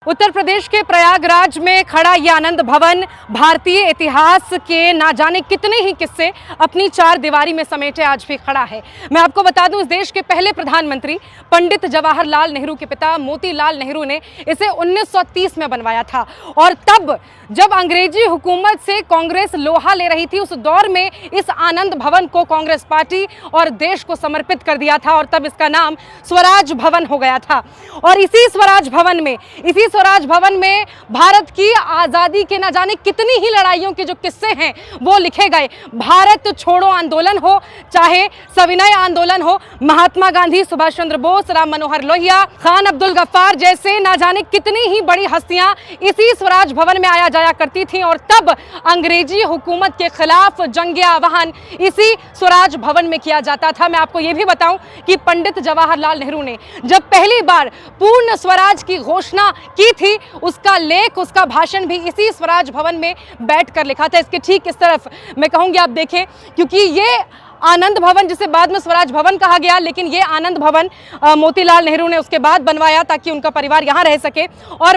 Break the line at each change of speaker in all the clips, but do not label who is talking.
उत्तर प्रदेश के प्रयागराज में खड़ा ये आनंद भवन भारतीय इतिहास के ना जाने कितने ही किस्से अपनी चार दीवारी में समेटे आज भी खड़ा है। मैं आपको बता दूं, इस देश के पहले प्रधानमंत्री पंडित जवाहरलाल नेहरू के पिता मोतीलाल नेहरू ने इसे 1930 में बनवाया था और तब जब अंग्रेजी हुकूमत से कांग्रेस लोहा ले रही थी, उस दौर में इस आनंद भवन को कांग्रेस पार्टी और देश को समर्पित कर दिया था और तब इसका नाम स्वराज भवन हो गया था। और इसी स्वराज भवन में भारत की आज़ादी के न जाने कितनी ही लड़ाइयों के जो किस्से हैं वो लिखे गए। भारत छोड़ो आंदोलन हो, चाहे सविनय आंदोलन हो, महात्मा गांधी, सुभाष चंद्र बोस, राम मनोहर लोहिया, खान अब्दुल गफ्फार जैसे न जाने कितनी ही बड़ी हस्तियां इसी स्वराज भवन में आया जाया करती थी और तब अंग्रेजी हुकूमत के खिलाफ जंग आह्वान इसी स्वराज भवन में किया जाता था। मैं आपको यह भी बताऊं कि पंडित जवाहरलाल नेहरू ने जब पहली बार पूर्ण स्वराज की घोषणा की थी, उसका लेख, उसका भाषण भी इसी स्वराज भवन में बैठकर लिखा था। इसके ठीक इस तरफ मैं कहूंगी आप देखें, क्योंकि ये आनंद भवन जिसे बाद में स्वराज भवन कहा गया, लेकिन ये आनंद भवन मोतीलाल नेहरू ने उसके बाद बनवाया ताकि उनका परिवार यहाँ रह सके। और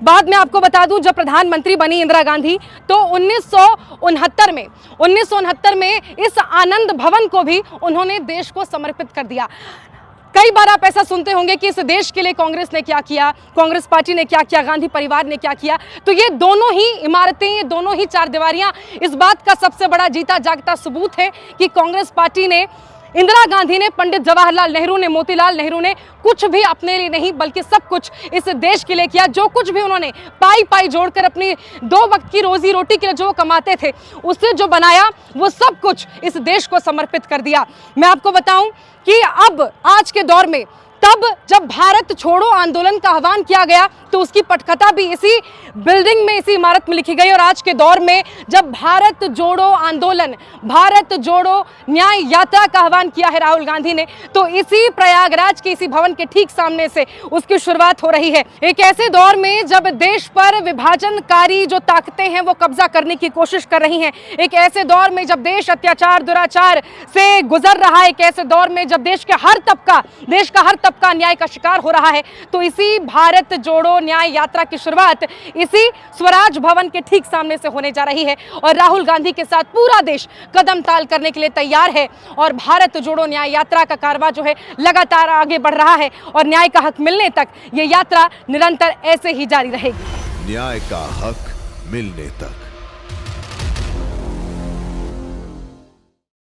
बाद में आपको बता दूं, जब प्रधानमंत्री बनी इंदिरा गांधी तो 1969 में इस आनंद भवन को भी उन्होंने देश को समर्पित कर दिया। कई बार आप ऐसा सुनते होंगे कि इस देश के लिए कांग्रेस ने क्या किया, कांग्रेस पार्टी ने क्या किया, गांधी परिवार ने क्या किया। तो ये दोनों ही इमारतें, ये दोनों ही चार दीवारियां इस बात का सबसे बड़ा जीता जागता सबूत है कि कांग्रेस पार्टी ने, इंदिरा गांधी ने, पंडित जवाहरलाल नेहरू ने, मोतीलाल नेहरू ने कुछ भी अपने लिए नहीं बल्कि सब कुछ इस देश के लिए किया। जो कुछ भी उन्होंने पाई जोड़कर अपनी दो वक्त की रोजी रोटी के लिए जो कमाते थे, उससे जो बनाया वो सब कुछ इस देश को समर्पित कर दिया। मैं आपको बताऊं कि अब आज के दौर में, तब जब भारत छोड़ो आंदोलन का आह्वान किया गया तो उसकी पटकथा भी इसी बिल्डिंग में, इसी इमारत में लिखी गई। और आज के दौर में जब भारत जोड़ो आंदोलन, भारत जोड़ो न्याय यात्रा का आह्वान किया है राहुल गांधी ने, तो इसी प्रयागराज के इसी भवन के ठीक सामने से उसकी शुरुआत हो रही है। एक ऐसे दौर में जब देश पर विभाजनकारी जो ताकतें हैं वो कब्जा करने की कोशिश कर रही हैं, एक ऐसे दौर में जब देश अत्याचार, दुराचार से गुजर रहा है, एक ऐसे दौर में जब देश का हर तबका अन्याय का शिकार हो रहा है, तो इसी भारत जोड़ो न्याय यात्रा की शुरुआत इसी स्वराज भवन के ठीक सामने से होने जा रही है। और राहुल गांधी के साथ पूरा देश कदम ताल करने के लिए तैयार है और भारत जोड़ो न्याय यात्रा का कारवां जो है लगातार आगे बढ़ रहा है और न्याय का हक मिलने तक ये यात्रा निरंतर ऐसे ही जारी रहेगी।
न्याय का हक मिलने तक।